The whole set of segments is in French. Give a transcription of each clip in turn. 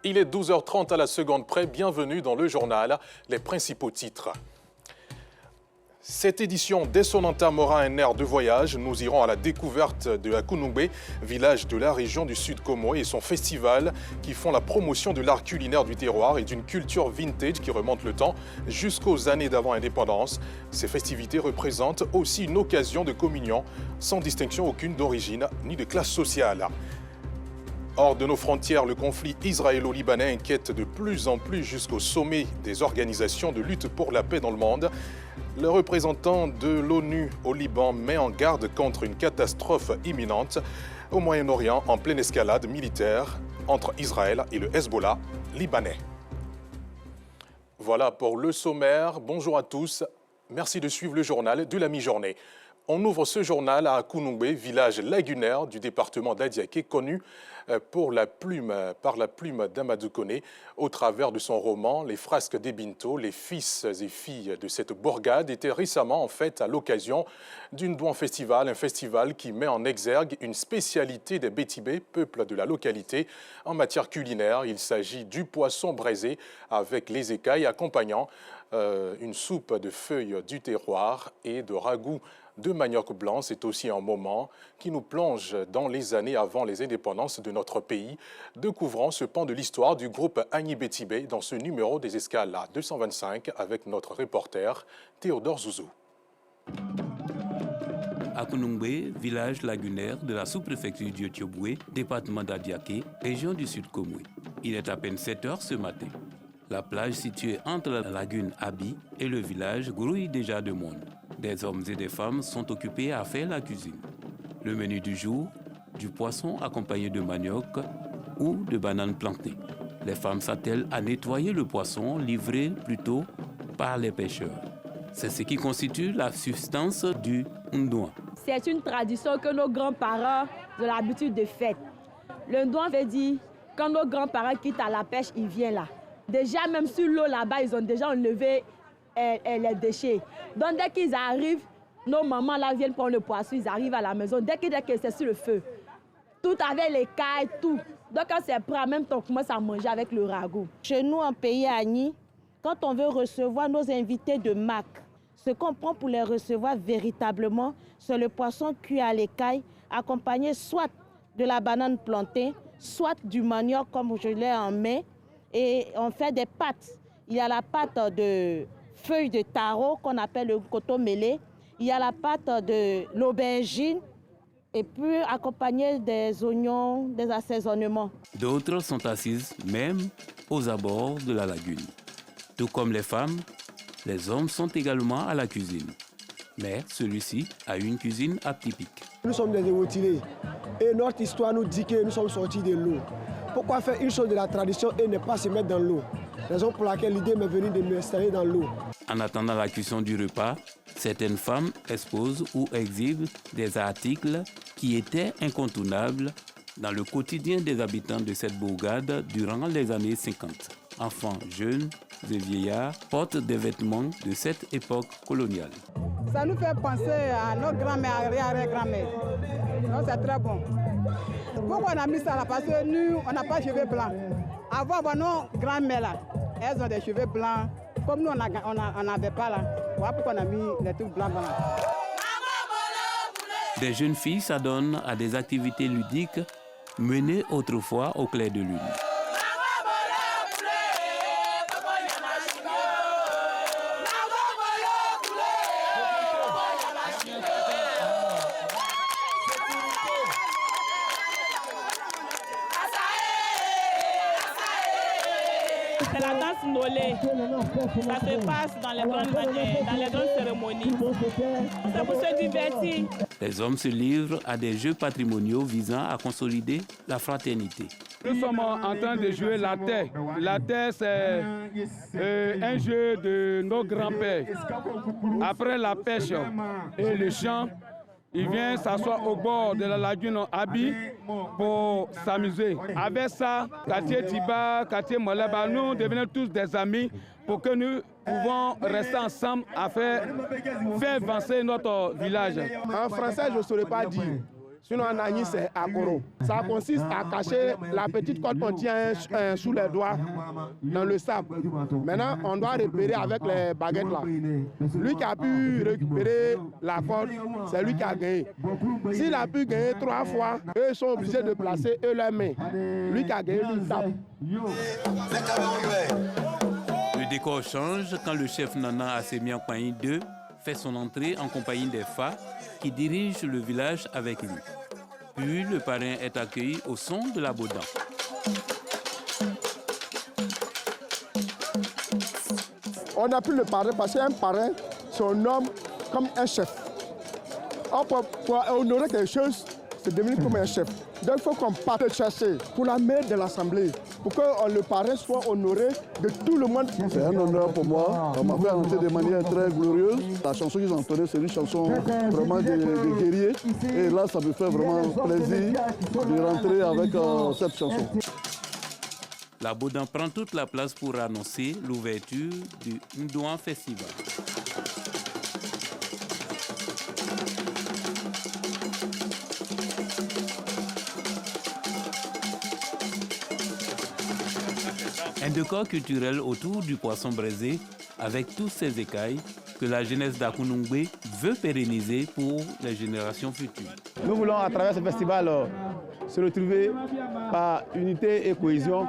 Il est 12h30 à la seconde près. Bienvenue dans le journal. Les principaux titres. Cette édition, dès son entame, aura un air de voyage. Nous irons à la découverte de Akunungbe, village de la région du Sud Como, et son festival qui font la promotion de l'art culinaire du terroir et d'une culture vintage qui remonte le temps jusqu'aux années d'avant indépendance. Ces festivités représentent aussi une occasion de communion, sans distinction aucune d'origine ni de classe sociale. Hors de nos frontières, le conflit israélo-libanais inquiète de plus en plus jusqu'au sommet des organisations de lutte pour la paix dans le monde. Le représentant de l'ONU au Liban met en garde contre une catastrophe imminente au Moyen-Orient en pleine escalade militaire entre Israël et le Hezbollah libanais. Voilà pour le sommaire. Bonjour à tous. Merci de suivre le journal de la mi-journée. On ouvre ce journal à Akunungbe, village lagunaire du département d'Adiaké, connu par la plume d'Amadou Koné. Au travers de son roman, Les frasques des Binto, les fils et filles de cette bourgade étaient récemment en fait à l'occasion d'un Douan Festival, un festival qui met en exergue une spécialité des Bétibé, peuple de la localité. En matière culinaire, il s'agit du poisson braisé avec les écailles accompagnant une soupe de feuilles du terroir et de ragoût de manioc blanc. C'est aussi un moment qui nous plonge dans les années avant les indépendances de notre pays. Découvrons ce pan de l'histoire du groupe Agni Bétibé dans ce numéro des Escales 225 avec notre reporter Théodore Zouzou. Akunungbe, village lagunaire de la sous-préfecture d'Yotioboué, département d'Adiaké, région du Sud Komoué. Il est à peine 7 heures ce matin. La plage située entre la lagune Abi et le village grouille déjà de monde. Des hommes et des femmes sont occupés à faire la cuisine. Le menu du jour, du poisson accompagné de manioc ou de bananes plantées. Les femmes s'attellent à nettoyer le poisson livré plutôt par les pêcheurs. C'est ce qui constitue la substance du ndouan. C'est une tradition que nos grands-parents ont l'habitude de faire. Le ndouan veut dire quand nos grands-parents quittent à la pêche, ils viennent là. Déjà, même sur l'eau là-bas, ils ont déjà enlevé les déchets. Donc, dès qu'ils arrivent, nos mamans là viennent prendre le poisson, ils arrivent à la maison. Dès que c'est sur le feu, tout avec les cailles, tout. Donc, quand c'est prêt, en même temps, on commence à manger avec le ragoût. Chez nous, en pays Agni, quand on veut recevoir nos invités de marque, ce qu'on prend pour les recevoir véritablement, c'est le poisson cuit à l'écaille, accompagné soit de la banane plantée, soit du manioc, comme je l'ai en main. Et on fait des pâtes. Il y a la pâte de feuilles de taro qu'on appelle le coton mêlé. Il y a la pâte de l'aubergine et puis accompagné des oignons, des assaisonnements. D'autres sont assises même aux abords de la lagune. Tout comme les femmes, les hommes sont également à la cuisine. Mais celui-ci a une cuisine atypique. Nous sommes des retirés et notre histoire nous dit que nous sommes sortis de l'eau. Pourquoi faire une chose de la tradition et ne pas se mettre dans l'eau? Raison pour laquelle l'idée m'est venue de m'installer dans l'eau. En attendant la cuisson du repas, certaines femmes exposent ou exhibent des articles qui étaient incontournables dans le quotidien des habitants de cette bourgade durant les années 50. Enfants, jeunes et vieillards portent des vêtements de cette époque coloniale. Ça nous fait penser à notre grand-mère, arrière-grand-mère. Donc c'est très bon. Pourquoi on a mis ça là? Parce que nous, on n'a pas de cheveux blancs. Avant, nos grand-mères là, elles ont des cheveux blancs. Comme nous, on n'avait pas là. Voilà pourquoi on a mis les trucs blancs là. Des jeunes filles s'adonnent à des activités ludiques menées autrefois au clair de lune. C'est la danse Nolé. Ça se passe dans les grandes cérémonies. C'est pour se divertir. Les hommes se livrent à des jeux patrimoniaux visant à consolider la fraternité. Nous sommes en train de jouer la terre. La terre, c'est un jeu de nos grands-pères. Après la pêche et le chant, ils viennent s'asseoir au bord de la lagune Abi pour s'amuser. Avec ça, quartier Tiba, quartier Moleba, nous devenons tous des amis pour que nous pouvons rester ensemble à faire avancer notre village. En français, je ne saurais pas dire. Sinon, en Agni, c'est Akoro. Ça consiste à cacher la petite corde qu'on tient sous les doigts dans le sable. Maintenant, on doit repérer avec les baguettes là. Lui qui a pu récupérer la corde, c'est lui qui a gagné. S'il a pu gagner 3 fois, eux sont obligés de placer eux leurs mains. Lui qui a gagné, lui, il tape. Le décor change quand le chef Nana Assemiakpanyi II fait son entrée en compagnie des Fa qui dirigent le village avec lui. Puis le parrain est accueilli au son de la Bodan. On n'a plus le parrain parce qu'un parrain, c'est un homme comme un chef. Pour honorer quelque chose, c'est devenu comme un chef. Donc il faut qu'on parte le chercher pour la mère de l'Assemblée, pour que le parrain soit honoré de tout le monde. C'est un honneur pour moi. On m'a fait entrer de manière très glorieuse. La chanson qu'ils ont entendue, c'est une chanson vraiment de guerrier. Et là, ça me fait vraiment plaisir de rentrer avec cette chanson. La Bodan prend toute la place pour annoncer l'ouverture du Ndouan Festival. Un décor culturel autour du poisson braisé avec tous ces écailles que la jeunesse d'Akounoumbé veut pérenniser pour les générations futures. Nous voulons à travers ce festival se retrouver par unité et cohésion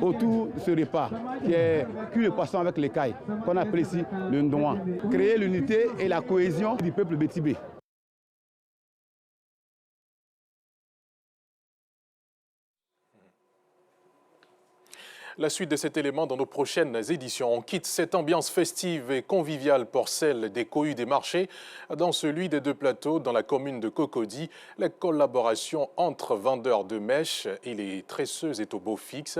autour de ce repas qui est cuit le poisson avec l'écaille qu'on appelle ici le Ndouan. Créer l'unité et la cohésion du peuple bétibé. La suite de cet élément dans nos prochaines éditions. On quitte cette ambiance festive et conviviale pour celle des cohues des marchés dans celui des deux plateaux dans la commune de Cocody. La collaboration entre vendeurs de mèches et les tresseuses est au beau fixe.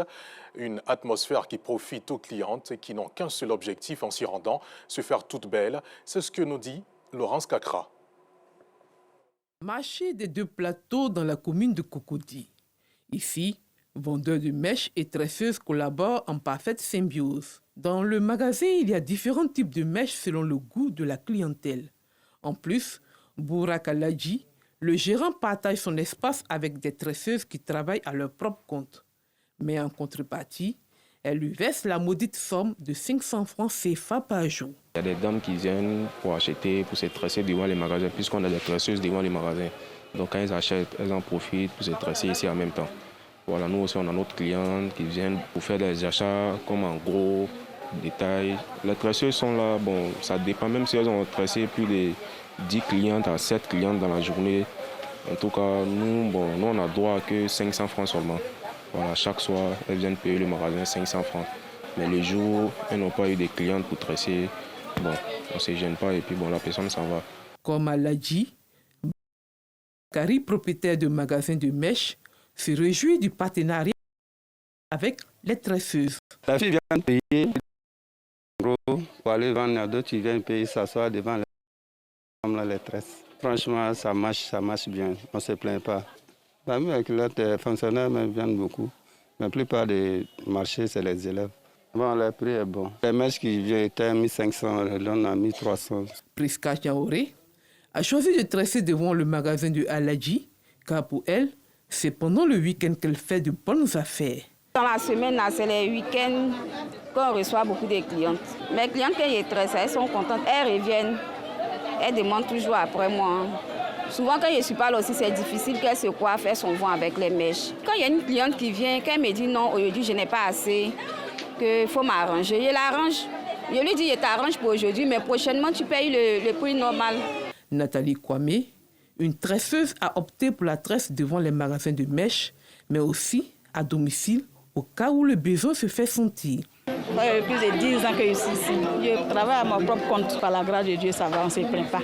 Une atmosphère qui profite aux clientes et qui n'ont qu'un seul objectif en s'y rendant, se faire toute belle. C'est ce que nous dit Laurence Cacra. Marché des deux plateaux dans la commune de Cocody. Ici, vendeurs de mèches et tresseuses collaborent en parfaite symbiose. Dans le magasin, il y a différents types de mèches selon le goût de la clientèle. En plus, Bourak Aladji, le gérant, partage son espace avec des tresseuses qui travaillent à leur propre compte. Mais en contrepartie, elle lui verse la maudite somme de 500 francs CFA par jour. Il y a des dames qui viennent pour acheter, pour se tresser devant les magasins, puisqu'on a des tresseuses devant les magasins. Donc quand elles achètent, elles en profitent pour se tresser ici en même temps. Voilà, nous aussi, on a notre cliente qui viennent pour faire des achats comme en gros, détail. Les tresseuses sont là, bon, ça dépend, même si elles ont tressé plus de 10 clientes à 7 clientes dans la journée. En tout cas, nous on a droit à que 500 francs seulement. Voilà, chaque soir, elles viennent payer le magasin 500 francs. Mais le jour, elles n'ont pas eu de clientes pour tresser, bon, on ne se gêne pas et puis bon, la personne s'en va. Comme Aladji, Kari, propriétaire de magasin de mèches, se réjouit du partenariat avec les tresseuses. La fille vient payer, gros, pour aller vendre à d'autres, ils viennent payer, s'asseoir devant les tresses. Franchement, ça marche bien, on ne se plaint pas. Parmi les clientes, les fonctionnaires viennent beaucoup. La plupart des marchés, c'est les élèves. Bon, le prix est bon. Les mèches qui viennent étaient à 1500, on a 1300. Priska Chaoré a choisi de tresser devant le magasin de Aladji, car pour elle, c'est pendant le week-end qu'elle fait de bonnes affaires. Dans la semaine, c'est les week-ends qu'on reçoit beaucoup de clientes. Mes clientes, quand elles tressent, elles sont contentes, elles reviennent. Elles demandent toujours après moi. Souvent, quand je suis pas là aussi, c'est difficile qu'elle se croie faire son vent avec les mèches. Quand il y a une cliente qui vient, quand elle me dit non, aujourd'hui, je n'ai pas assez, qu'il faut m'arranger, je l'arrange. Je lui dis, je t'arrange pour aujourd'hui, mais prochainement, tu payes le prix normal. Nathalie Kwame, une tresseuse, a opté pour la tresse devant les magasins de mèches, mais aussi à domicile, au cas où le besoin se fait sentir. Ça fait plus de 10 ans que je suis ici. Je travaille à mon propre compte. Par la grâce de Dieu, ça va, on ne se plaint pas.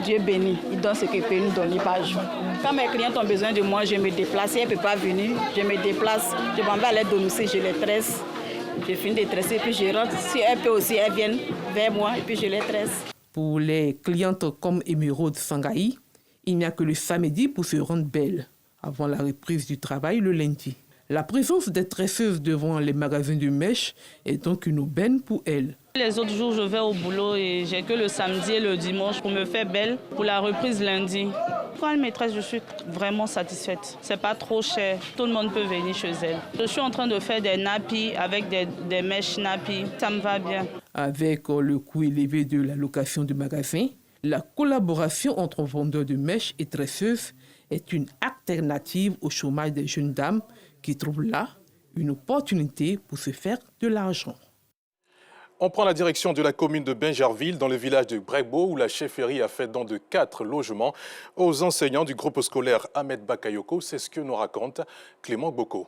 Dieu bénit, il donne ce qu'il peut nous donner par jour. Quand mes clients ont besoin de moi, je me déplace. Si elle ne peut pas venir, je me déplace. Je m'en vais à leur domicile, je les tresse. Je finis de tresser, puis je rentre. Si elle peut aussi, elle vient vers moi et puis je les tresse. Pour les clientes comme Émeraude Sangaï, il n'y a que le samedi pour se rendre belle, avant la reprise du travail le lundi. La présence des tresseuses devant les magasins de mèches est donc une aubaine pour elles. Les autres jours, je vais au boulot et j'ai que le samedi et le dimanche pour me faire belle pour la reprise lundi. L'école maîtresse, je suis vraiment satisfaite. C'est pas trop cher. Tout le monde peut venir chez elle. Je suis en train de faire des nappies avec des mèches nappies. Ça me va bien. Avec le coût élevé de la location de magasins, la collaboration entre vendeurs de mèches et tresseuses est une alternative au chômage des jeunes dames qui trouvent là une opportunité pour se faire de l'argent. On prend la direction de la commune de Bingerville, dans le village de Bregbo, où la chefferie a fait don de 4 logements aux enseignants du groupe scolaire Ahmed Bakayoko. C'est ce que nous raconte Clément Boko.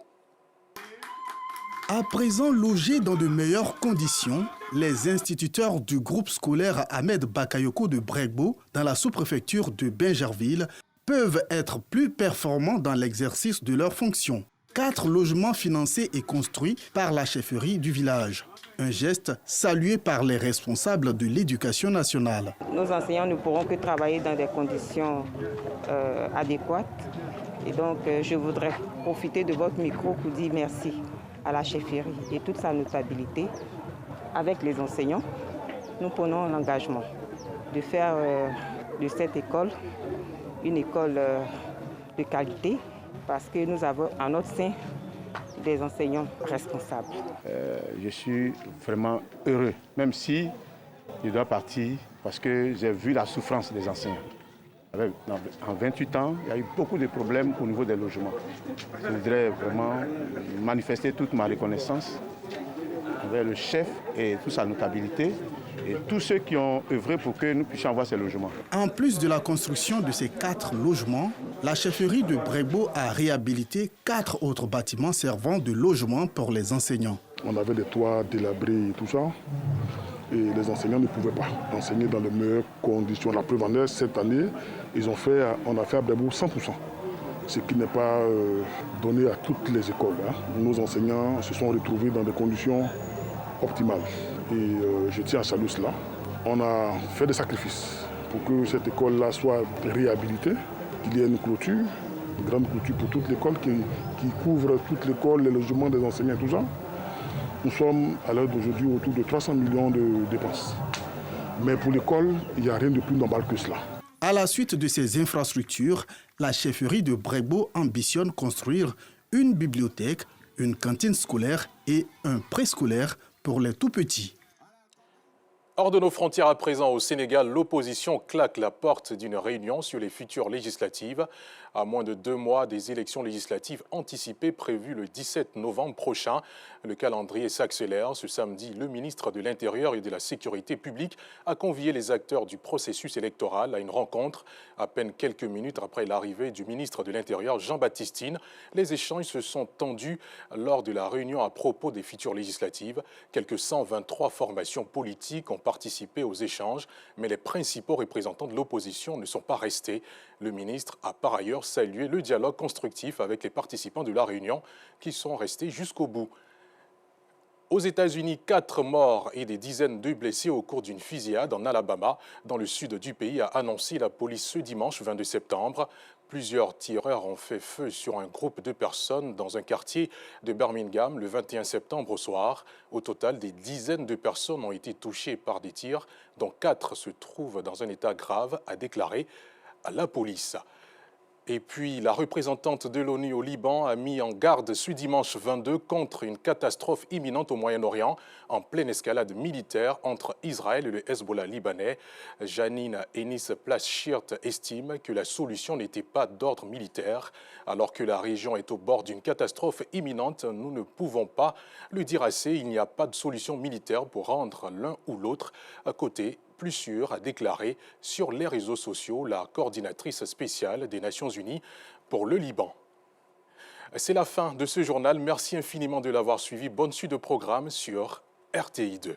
À présent logés dans de meilleures conditions, les instituteurs du groupe scolaire Ahmed Bakayoko de Bregbo, dans la sous-préfecture de Bingerville, peuvent être plus performants dans l'exercice de leurs fonctions. 4 logements financés et construits par la chefferie du village. Un geste salué par les responsables de l'éducation nationale. Nos enseignants ne pourront que travailler dans des conditions adéquates. Et donc, je voudrais profiter de votre micro pour dire merci à la chefferie et toute sa notabilité. Avec les enseignants, nous prenons l'engagement de faire de cette école une école de qualité parce que nous avons en notre sein des enseignants responsables. Je suis vraiment heureux, même si je dois partir parce que j'ai vu la souffrance des enseignants. En 28 ans, il y a eu beaucoup de problèmes au niveau des logements. Je voudrais vraiment manifester toute ma reconnaissance envers le chef et toute sa notabilité et tous ceux qui ont œuvré pour que nous puissions avoir ces logements. En plus de la construction de ces 4 logements, la chefferie de Bregbo a réhabilité 4 autres bâtiments servant de logement pour les enseignants. On avait des toits délabrés et tout ça, et les enseignants ne pouvaient pas enseigner dans les meilleures conditions. La preuve en est, cette année, on a fait à Bregbo 100%, ce qui n'est pas donné à toutes les écoles. Nos enseignants se sont retrouvés dans des conditions optimales. Et je tiens à saluer cela. On a fait des sacrifices pour que cette école-là soit réhabilitée, qu'il y ait une clôture, une grande clôture pour toute l'école qui couvre toute l'école, les logements des enseignants, tout ça. Nous sommes à l'heure d'aujourd'hui autour de 300 millions de dépenses. Mais pour l'école, il n'y a rien de plus normal que cela. À la suite de ces infrastructures, la chefferie de Bregbo ambitionne construire une bibliothèque, une cantine scolaire et un préscolaire pour les tout-petits. Hors de nos frontières à présent, au Sénégal, l'opposition claque la porte d'une réunion sur les futures législatives. À moins de 2 mois des élections législatives anticipées prévues le 17 novembre prochain, le calendrier s'accélère. Ce samedi, le ministre de l'Intérieur et de la Sécurité publique a convié les acteurs du processus électoral à une rencontre. À peine quelques minutes après l'arrivée du ministre de l'Intérieur, Jean-Baptiste Tine, les échanges se sont tendus lors de la réunion à propos des futures législatives. Quelques 123 formations politiques ont participé aux échanges, mais les principaux représentants de l'opposition ne sont pas restés. Le ministre a par ailleurs salué le dialogue constructif avec les participants de la réunion qui sont restés jusqu'au bout. Aux États-Unis, 4 morts et des dizaines de blessés au cours d'une fusillade en Alabama, dans le sud du pays, a annoncé la police ce dimanche 22 septembre. Plusieurs tireurs ont fait feu sur un groupe de personnes dans un quartier de Birmingham le 21 septembre au soir. Au total, des dizaines de personnes ont été touchées par des tirs, dont 4 se trouvent dans un état grave, a déclaré la police. Et puis, la représentante de l'ONU au Liban a mis en garde ce dimanche 22 contre une catastrophe imminente au Moyen-Orient en pleine escalade militaire entre Israël et le Hezbollah libanais. Janine Ennis-Plaschirt estime que la solution n'était pas d'ordre militaire. Alors que la région est au bord d'une catastrophe imminente, nous ne pouvons pas le dire assez. Il n'y a pas de solution militaire pour rendre l'un ou l'autre à côté plus sûr, a déclaré sur les réseaux sociaux la coordinatrice spéciale des Nations Unies pour le Liban. C'est la fin de ce journal. Merci infiniment de l'avoir suivi. Bonne suite de programme sur RTI2.